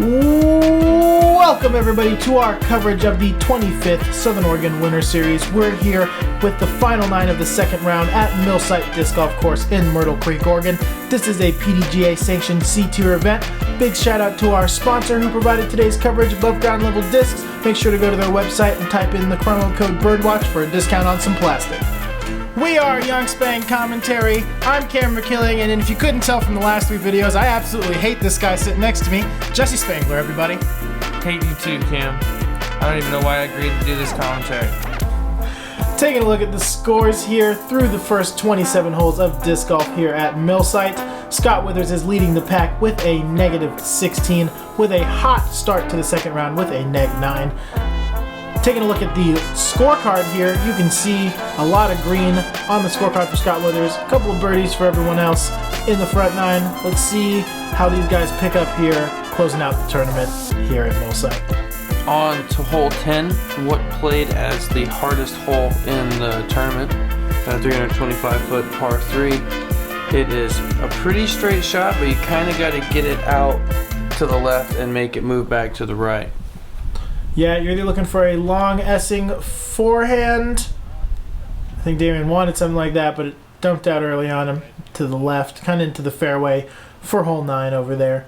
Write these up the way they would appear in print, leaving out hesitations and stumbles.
Welcome everybody to our coverage of the 25th Southern Oregon Winter Series. We're here with the final 9 of the second round at Millsite Disc Golf Course in Myrtle Creek, Oregon. This is a PDGA sanctioned C-Tier event. Big shout out to our sponsor who provided today's coverage, Above Ground Level Discs. Make sure to go to their website and type in the promo code BIRDWATCH for a discount on some plastic. We are Young Spang Commentary. I'm Cameron McKilling, and if you couldn't tell from the last 3 videos, I absolutely hate this guy sitting next to me, Jesse Spangler, everybody. Hate you too, Cam. I don't even know why I agreed to do this commentary. Taking a look at the scores here through the first 27 holes of disc golf here at Millsite. Scott Withers is leading the pack with a -16, with a hot start to the second round with a -9. Taking a look at the scorecard here, you can see a lot of green on the scorecard for Scott Withers, a couple of birdies for everyone else in the front 9. Let's see how these guys pick up here, closing out the tournament here at Millsite. On to hole 10, what played as the hardest hole in the tournament, a 325-foot par 3. It is a pretty straight shot, but you kind of got to get it out to the left and make it move back to the right. Yeah, you're either looking for a long Essing forehand. I think Damian wanted something like that, but it dumped out early on him to the left, kind of into the fairway for hole 9 over there.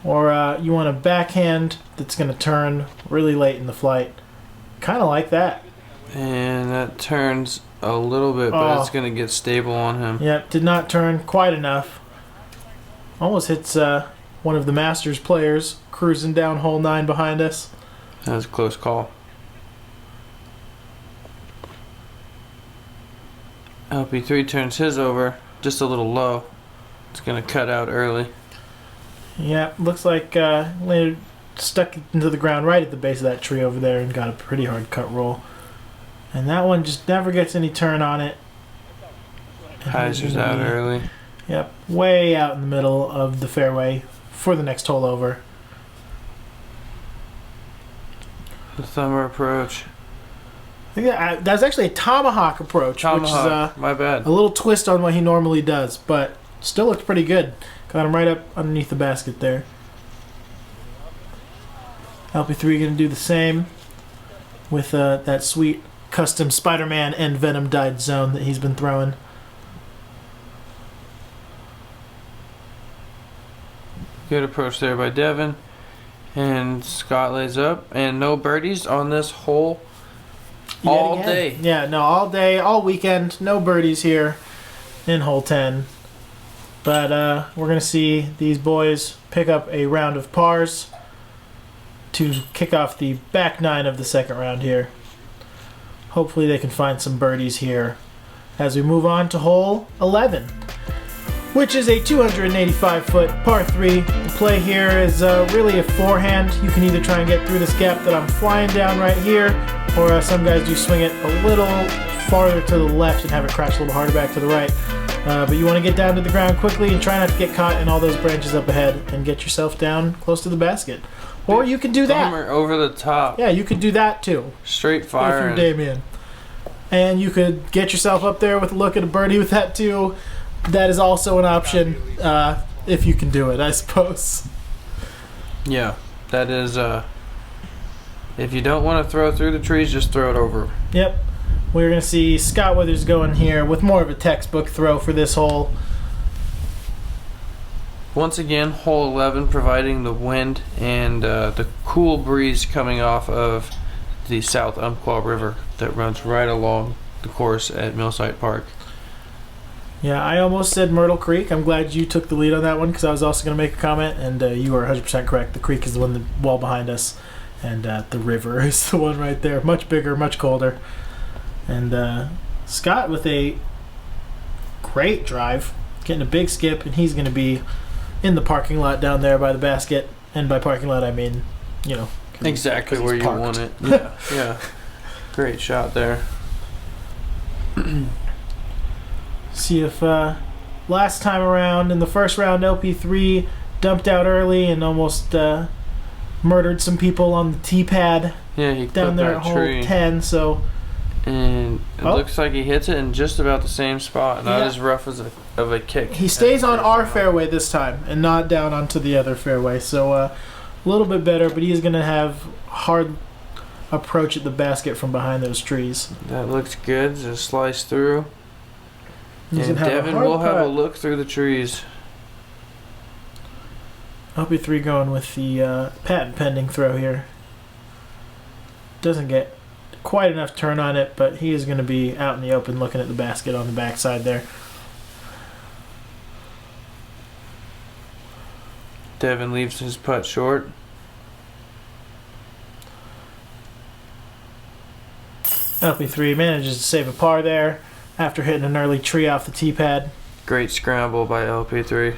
Or you want a backhand that's going to turn really late in the flight. Kind of like that. And that turns a little bit, but it's going to get stable on him. Yep, did not turn quite enough. Almost hits one of the Masters players cruising down hole 9 behind us. That was a close call. LP3 turns his over just a little low. It's going to cut out early. Yeah, looks like landed stuck into the ground right at the base of that tree over there and got a pretty hard cut roll. And that one just never gets any turn on it. Hyzer's out early. Yep, way out in the middle of the fairway for the next hole over. The thumber approach. Yeah, that's actually a tomahawk approach, which is my bad. A little twist on what he normally does, but still looks pretty good. Got him right up underneath the basket there. LP3 going to do the same with that sweet custom Spider-Man and Venom dyed zone that he's been throwing. Good approach there by Devin. And Scott lays up. And no birdies on this hole all day. Yeah, no, all day, all weekend. No birdies here in hole 10. But we're going to see these boys pick up a round of pars to kick off the back 9 of the second round here. Hopefully they can find some birdies here as we move on to hole 11, which is a 285-foot par 3. The play here is really a forehand. You can either try and get through this gap that I'm flying down right here, or some guys do swing it a little farther to the left and have it crash a little harder back to the right. But you want to get down to the ground quickly and try not to get caught in all those branches up ahead and get yourself down close to the basket. Or you can do that. Over the top. Yeah, you could do that too. Straight fire. If you're Damien. And you could get yourself up there with a look at a birdie with that too. That is also an option if you can do it, I suppose. Yeah, that is. If you don't want to throw through the trees, just throw it over. Yep. We're going to see Scott Withers going here with more of a textbook throw for this hole. Once again, hole 11 providing the wind and the cool breeze coming off of the South Umpqua River that runs right along the course at Millsite Park. Yeah, I almost said Myrtle Creek. I'm glad you took the lead on that one because I was also going to make a comment, and you were 100% correct. The creek is the one well behind us, and the river is the one right there. Much bigger, much colder. And Scott with a great drive, getting a big skip, and he's going to be in the parking lot down there by the basket. And by parking lot, I mean, you know. Exactly where you want it. Yeah, yeah. Great shot there. See if last time around in the first round, LP3 dumped out early and almost murdered some people on the tee pad he down there at hole 10. So And it looks like he hits it in just about the same spot. Not as rough as of a kick. He stays on our fairway this time and not down onto the other fairway. So a little bit better, but he's going to have hard approach at the basket from behind those trees. That looks good. Just slice through. And Devin will have a look through the trees. LP3 going with the patent pending throw here. Doesn't get quite enough turn on it, but he is going to be out in the open looking at the basket on the backside there. Devin leaves his putt short. LP3 manages to save a par there after hitting an early tree off the tee pad. Great scramble by LP3.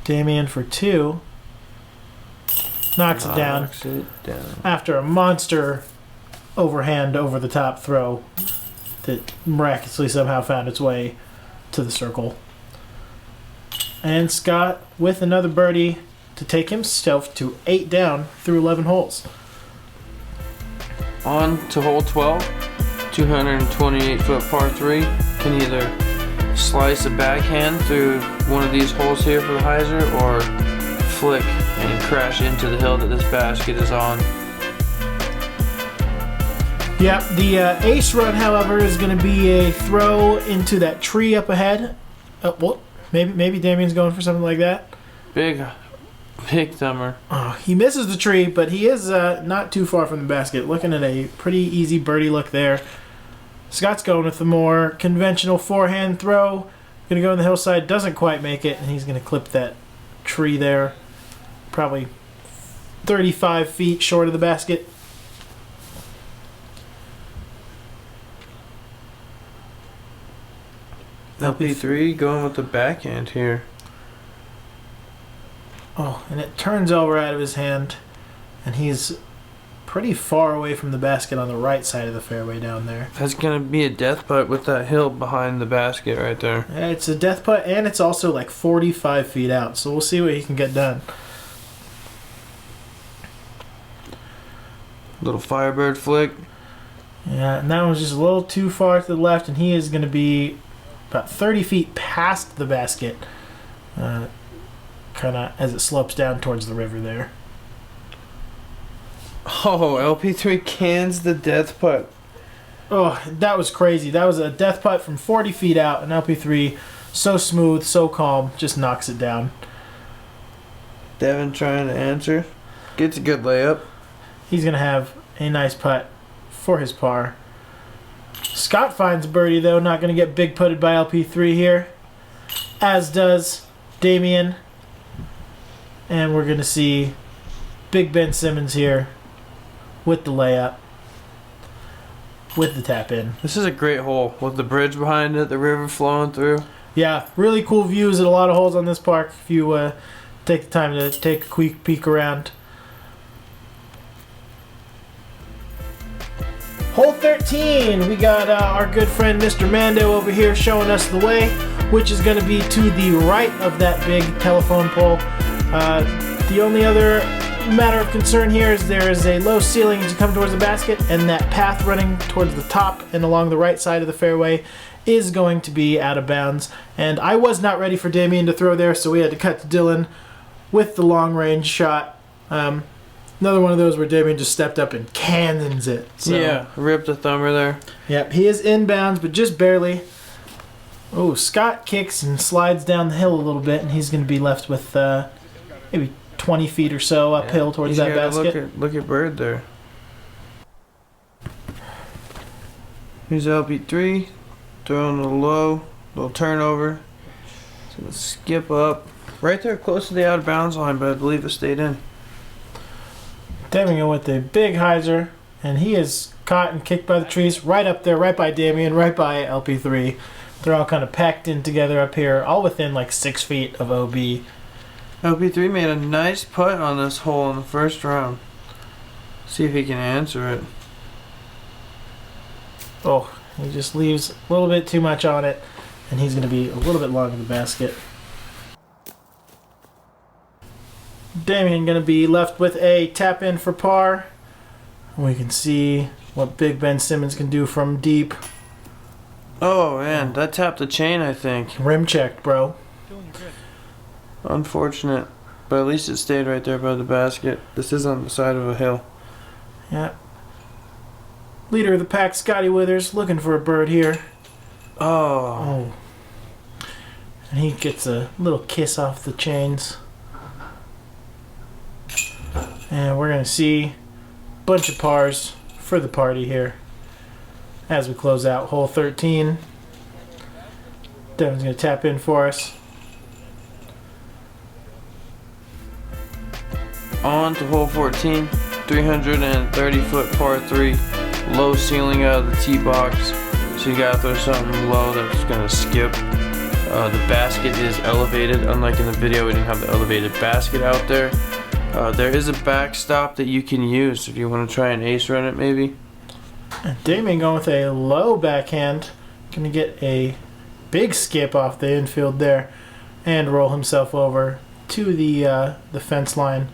Damien for 2. Knocks it down after a monster overhand over the top throw that miraculously somehow found its way to the circle. And Scott with another birdie to take himself to 8 down through 11 holes. On to hole 12, 228-foot par 3. Can either slice a backhand through one of these holes here for the hyzer or flick and crash into the hill that this basket is on. Yep, the ace run, however, is going to be a throw into that tree up ahead. Well, maybe Damien's going for something like that. Big thumber. He misses the tree, but he is not too far from the basket. Looking at a pretty easy birdie look there. Scott's going with the more conventional forehand throw. Going to go on the hillside, doesn't quite make it, and he's going to clip that tree there. Probably 35 feet short of the basket. LP3 going with the backhand here. Oh, and it turns over out of his hand, and he's pretty far away from the basket on the right side of the fairway down there. That's going to be a death putt with that hill behind the basket right there. Yeah, it's a death putt, and it's also like 45 feet out, so we'll see what he can get done. Little Firebird flick. Yeah, and that one's just a little too far to the left, and he is going to be about 30 feet past the basket, kind of as it slopes down towards the river there. Oh, LP3 cans the death putt. Oh, that was crazy. That was a death putt from 40 feet out, and LP3, so smooth, so calm, just knocks it down. Devin trying to answer. Gets a good layup. He's going to have a nice putt for his par. Scott finds a birdie, though. Not going to get big putted by LP3 here. As does Damien. And we're going to see Big Ben Simmons here with the layup. With the tap in. This is a great hole with the bridge behind it, the river flowing through. Yeah, really cool views at a lot of holes on this park if you take the time to take a quick peek around. Hole 13, we got our good friend Mr. Mando over here showing us the way, which is going to be to the right of that big telephone pole. The only other matter of concern here is there is a low ceiling as you come towards the basket, and that path running towards the top and along the right side of the fairway is going to be out of bounds. And I was not ready for Damien to throw there, so we had to cut to Dylan with the long range shot. Another one of those where Damien just stepped up and cannons it. So. Yeah, ripped a thumber there. Yep, he is inbounds, but just barely. Oh, Scott kicks and slides down the hill a little bit, and he's going to be left with maybe 20 feet or so uphill towards that basket. Look at Bird there. Here's LP3, throwing a low, little turnover. It's going to skip up. Right there close to the out of bounds line, but I believe it stayed in. Damien with the big hyzer, and he is caught and kicked by the trees right up there, right by Damien, right by LP3. They're all kind of packed in together up here, all within like 6 feet of OB. LP3 made a nice putt on this hole in the first round. See if he can answer it. Oh, he just leaves a little bit too much on it, and he's going to be a little bit long in the basket. Damien going to be left with a tap in for par. We can see what Big Ben Simmons can do from deep. Oh man, that tapped the chain, I think. Rim check, bro. Unfortunate. But at least it stayed right there by the basket. This is on the side of a hill. Yeah. Leader of the pack, Scotty Withers, looking for a bird here. Oh. And he gets a little kiss off the chains. And we're going to see a bunch of pars for the party here as we close out hole 13. Devin's going to tap in for us. On to hole 14, 330-foot par 3, low ceiling out of the tee box, so you gotta throw something low that's gonna skip. The basket is elevated, unlike in the video we didn't have the elevated basket out there. There is a backstop that you can use if you want to try and ace run it maybe. And Damien going with a low backhand, gonna get a big skip off the infield there and roll himself over to the fence line.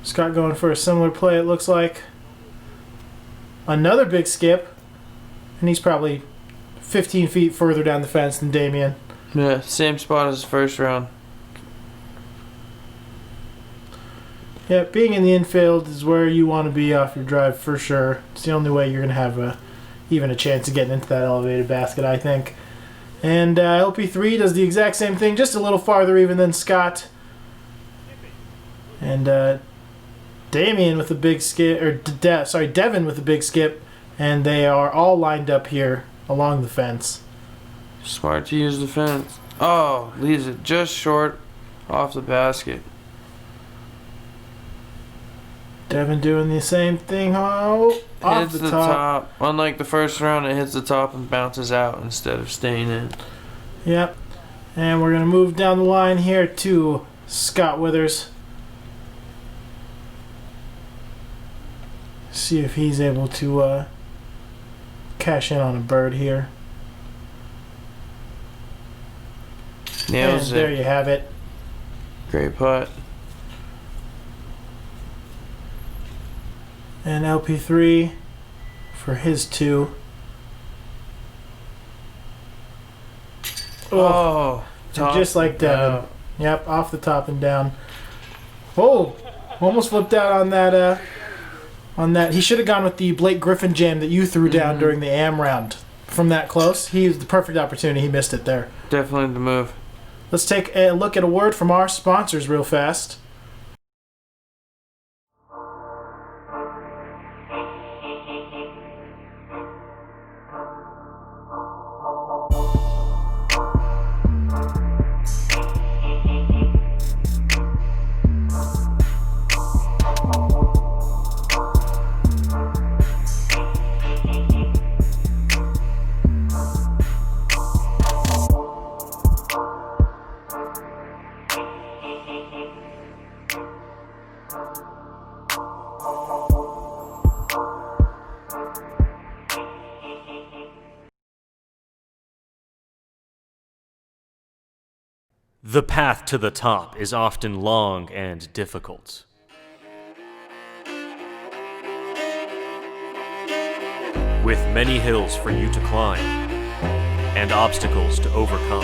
Scott going for a similar play, it looks like. Another big skip, and he's probably 15 feet further down the fence than Damien. Yeah, same spot as the first round. Yeah, being in the infield is where you want to be off your drive for sure. It's the only way you're going to have even a chance of getting into that elevated basket, I think. And LP3 does the exact same thing, just a little farther even than Scott. And Damien with a big skip, or Devin with a big skip, and they are all lined up here along the fence. Smart to use the fence. Oh, leaves it just short off the basket. Devin doing the same thing. Oh, off hits the top. Unlike the first round, it hits the top and bounces out instead of staying in. Yep. And we're going to move down the line here to Scott Withers. See if he's able to cash in on a bird here. Nails and there it. you have it. Great putt. And LP3 for his 2. Oh, and just like Devin. Yep, off the top and down. Oh, almost flipped out on that. He should have gone with the Blake Griffin jam that you threw down during the AM round. From that close, he used the perfect opportunity. He missed it there. Definitely the move. Let's take a look at a word from our sponsors real fast. The path to the top is often long and difficult. With many hills for you to climb and obstacles to overcome.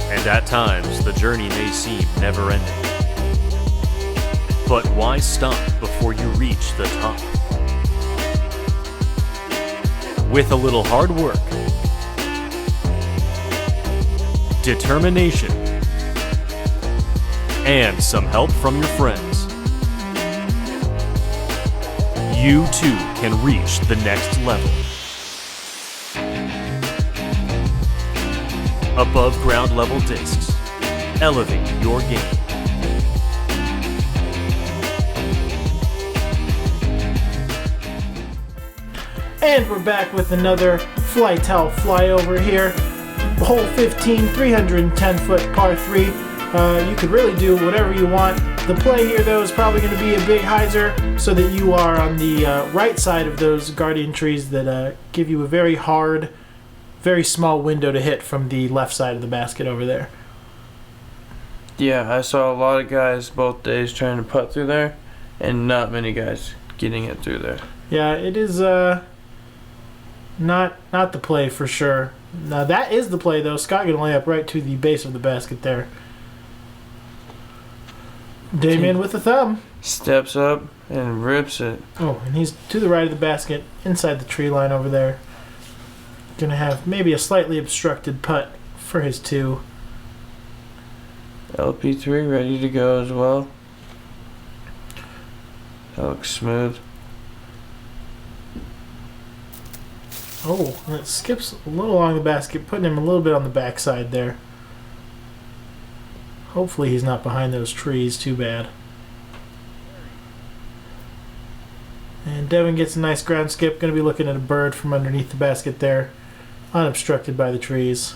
And at times, the journey may seem never-ending. But why stop before you reach the top? With a little hard work, determination, and some help from your friends, you too can reach the next level. Above ground level discs, elevate your game. And we're back with another FlighTowel flyover here. Hole 15, 310-foot par 3. You could really do whatever you want. The play here, though, is probably going to be a big hyzer so that you are on the right side of those guardian trees that give you a very hard very small window to hit from the left side of the basket over there. Yeah, I saw a lot of guys both days trying to putt through there, and not many guys getting it through there. Yeah, it is not the play for sure. Now that is the play though. Scott gonna lay up right to the base of the basket there. Damien with the thumb. Steps up and rips it. Oh, and he's to the right of the basket, inside the tree line over there. Gonna have maybe a slightly obstructed putt for his 2. LP3 ready to go as well. That looks smooth. Oh, and it skips a little along the basket, putting him a little bit on the backside there. Hopefully he's not behind those trees too bad. And Devin gets a nice ground skip. Going to be looking at a bird from underneath the basket there, unobstructed by the trees.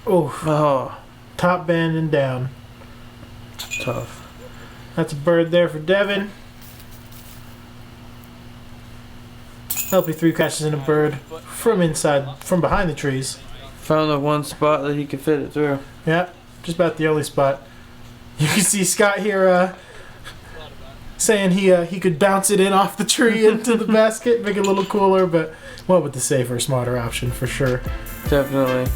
Oh, Top bend and down. tough. That's a bird there for Devin. LP3 catches in a bird from behind the trees. Found the one spot that he could fit it through. Yeah, just about the only spot. You can see Scott here saying he could bounce it in off the tree into the basket, make it a little cooler, but went with the safer, smarter option for sure. Definitely.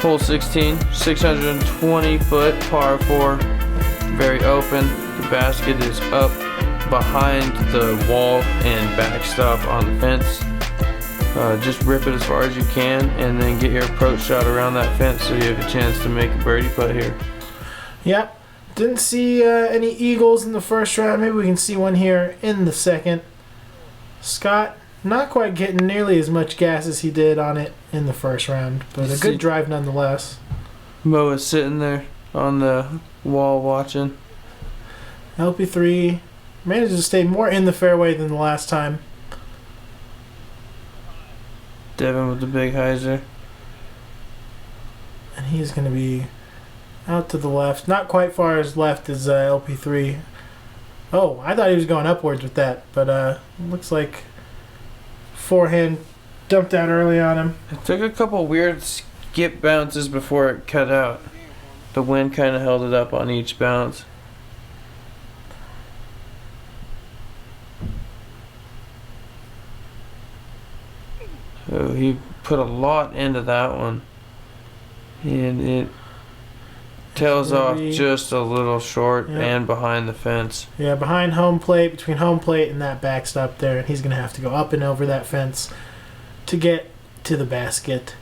Hole 16, 620 foot par 4. Very open. The basket is up behind the wall and backstop on the fence. Just rip it as far as you can and then get your approach shot around that fence so you have a chance to make a birdie putt here. Yep. Didn't see any eagles in the first round. Maybe we can see one here in the second. Scott not quite getting nearly as much gas as he did on it in the first round, but a good drive nonetheless. Mo is sitting there on the wall watching. LP3 manages to stay more in the fairway than the last time. Devin with the big hyzer. And he's going to be out to the left. Not quite far as left as LP3. Oh, I thought he was going upwards with that, but looks like forehand dumped out early on him. It took a couple weird skip bounces before it cut out. The wind kind of held it up on each bounce. So he put a lot into that one. And it tails off just a little short and behind the fence. Yeah, behind home plate, between home plate and that backstop there. And he's going to have to go up and over that fence to get to the basket.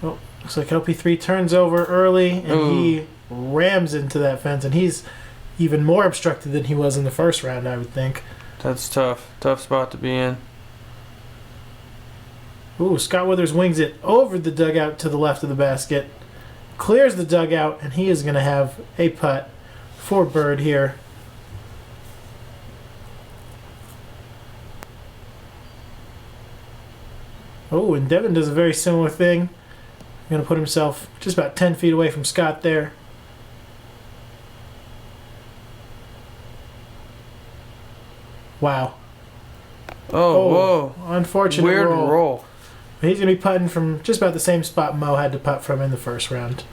Oh, looks like LP3 turns over early and he rams into that fence. And he's even more obstructed than he was in the first round, I would think. That's tough. Tough spot to be in. Ooh, Scott Withers wings it over the dugout to the left of the basket. Clears the dugout, and he is going to have a putt for bird here. Oh, and Devin does a very similar thing. Going to put himself just about 10 feet away from Scott there. Wow. Oh, whoa. Unfortunate Weird roll. He's going to be putting from just about the same spot Mo had to putt from in the first round.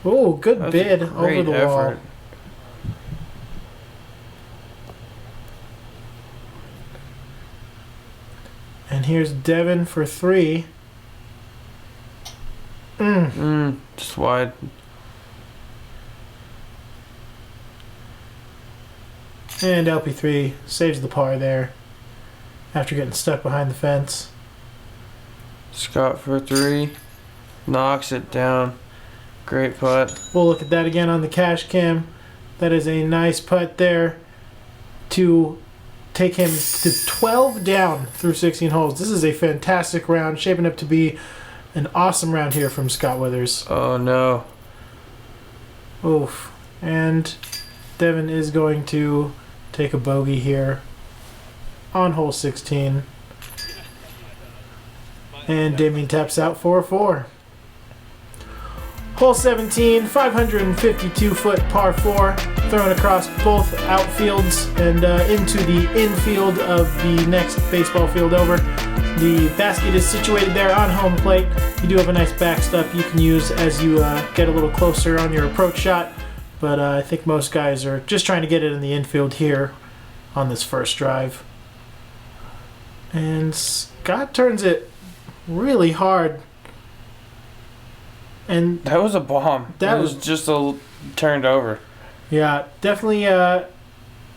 Oh, good bid over the wall. And here's Devin for 3. Just wide. And LP3 saves the par there after getting stuck behind the fence. Scott for 3. Knocks it down. Great putt. We'll look at that again on the cash cam. That is a nice putt there to take him to 12 down through 16 holes. This is a fantastic round, shaping up to be an awesome round here from Scott Withers. Oh no. Oof. And Devin is going to take a bogey here on hole 16. And Damien taps out for a 4. Hole 17, 552-foot par 4, thrown across both outfields and into the infield of the next baseball field over. The basket is situated there on home plate. You do have a nice backstop you can use as you get a little closer on your approach shot, but I think most guys are just trying to get it in the infield here on this first drive. And Scott turns it really hard. And that was a bomb. That was just turned over. Yeah, definitely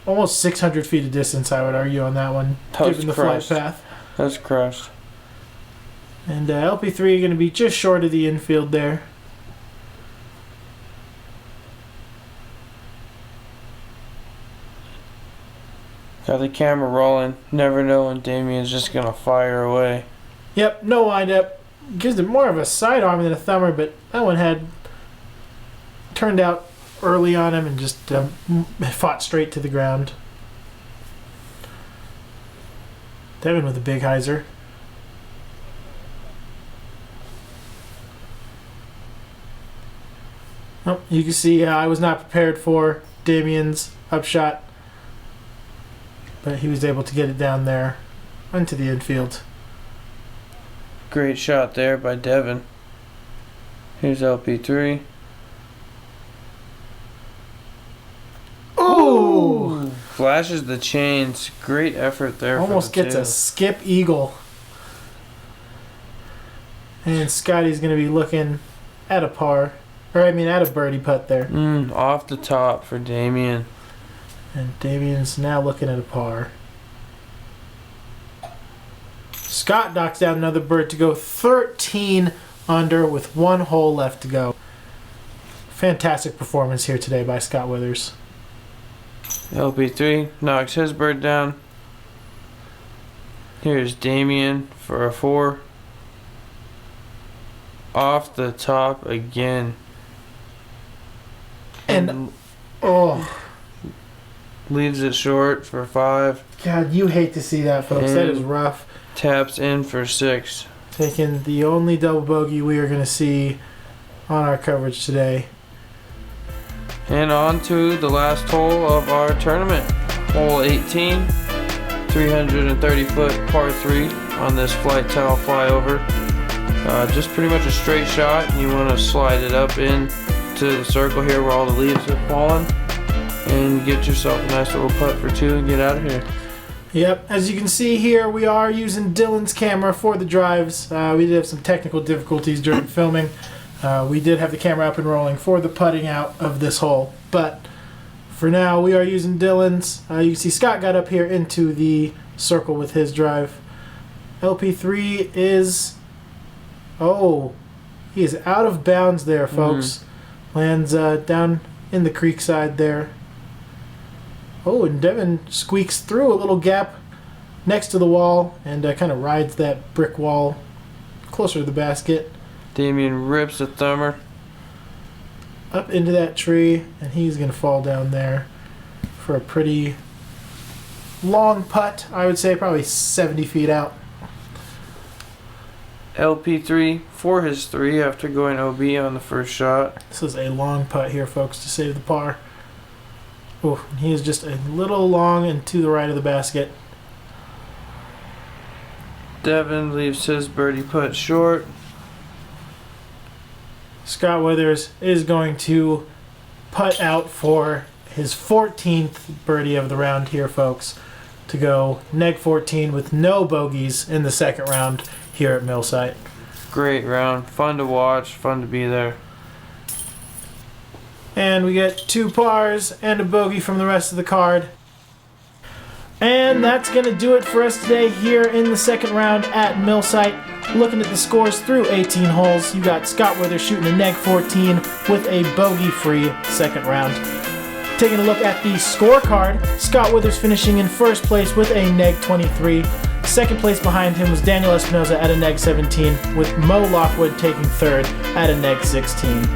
almost 600 feet of distance, I would argue, on that one, given the flight path. That's crushed. And LP3 going to be just short of the infield there. Got the camera rolling. Never know when Damien's just going to fire away. Yep, no windup. Gives it more of a sidearm than a thumber, but that one had turned out early on him and just fought straight to the ground. Devin with a big hyzer. Oh, you can see I was not prepared for Damien's upshot, but he was able to get it down there into the infield. Great shot there by Devin. Here's LP3. Ooh! Flashes the chains. Great effort there. Almost for the gets two. a skip eagle. And Scotty's going to be looking at a par. Or, I mean, at a birdie putt there. Off the top for Damien. And Damien's now looking at a par. Scott knocks down another bird to go 13 under with one hole left to go. Fantastic performance here today by Scott Withers. LP3 knocks his bird down. Here's Damien for a 4. Off the top again. And, oh. Leaves it short for 5. God, you hate to see that, folks. That is rough. Taps in for 6. Taking the only double bogey we are going to see on our coverage today. And on to the last hole of our tournament. Hole 18. 330-foot par 3 on this FlighTowel flyover. Just pretty much a straight shot. You want to slide it up into the circle here where all the leaves have fallen. And get yourself a nice little putt for 2 and get out of here. Yep, as you can see here, we are using Dylan's camera for the drives. We did have some technical difficulties during filming. We did have the camera up and rolling for the putting out of this hole. But for now, we are using Dylan's. You can see Scott got up here into the circle with his drive. LP3 is... Oh, he is out of bounds there, folks. Lands down in the creek side there. Oh, and Devin squeaks through a little gap next to the wall and kind of rides that brick wall closer to the basket. Damien rips a thumber. Up into that tree, and he's going to fall down there for a pretty long putt. I would say probably 70 feet out. LP3 for his 3 after going OB on the first shot. This is a long putt here, folks, to save the par. Oh, he is just a little long and to the right of the basket. Devin leaves his birdie putt short. Scott Withers is going to putt out for his 14th birdie of the round here, folks, to go neg 14 with no bogeys in the second round here at Millsite. Great round. Fun to watch. Fun to be there. And we get 2 pars and a bogey from the rest of the card. And that's going to do it for us today here in the second round at Millsite. Looking at the scores through 18 holes, you got Scott Withers shooting a neg 14 with a bogey-free second round. Taking a look at the scorecard, Scott Withers finishing in first place with a neg 23. Second place behind him was Daniel Espinoza at a neg 17, with Mo Lockwood taking third at a neg 16.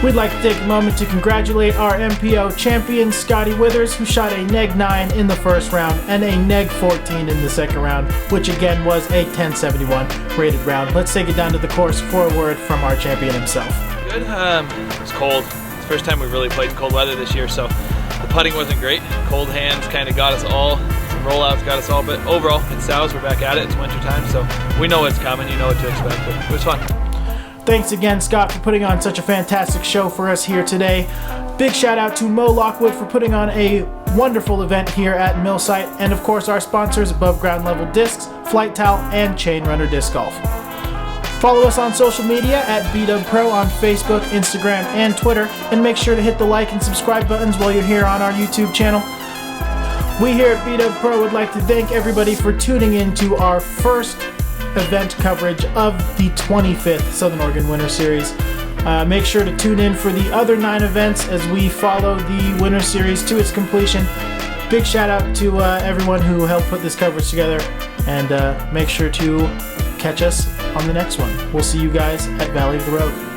We'd like to take a moment to congratulate our MPO champion, Scotty Withers, who shot a neg 9 in the first round and a neg 14 in the second round, which again was a 1071 rated round. Let's take it down to the course for a word from our champion himself. good. It was cold. It's the first time we've really played in cold weather this year, so the putting wasn't great. Cold hands kind of got us all. Some rollouts got us all, but overall, it's SOWS. We're back at it. It's winter time, so we know what's coming. You know what to expect, but it was fun. Thanks again, Scott, for putting on such a fantastic show for us here today. Big shout out to Mo Lockwood for putting on a wonderful event here at Millsite, and of course our sponsors, Above Ground Level Discs, FlighTowel, and Chain Runner Disc Golf. Follow us on social media at BDub Pro on Facebook, Instagram, and Twitter, and make sure to hit the like and subscribe buttons while you're here on our YouTube channel. We here at BDub Pro would like to thank everybody for tuning in to our first event coverage of the 25th Southern Oregon Winter Series. Make sure to tune in for the other 9 events as we follow the Winter Series to its completion. Big shout out to everyone who helped put this coverage together, and make sure to catch us on the next one. We'll see you guys at Valley of the Road.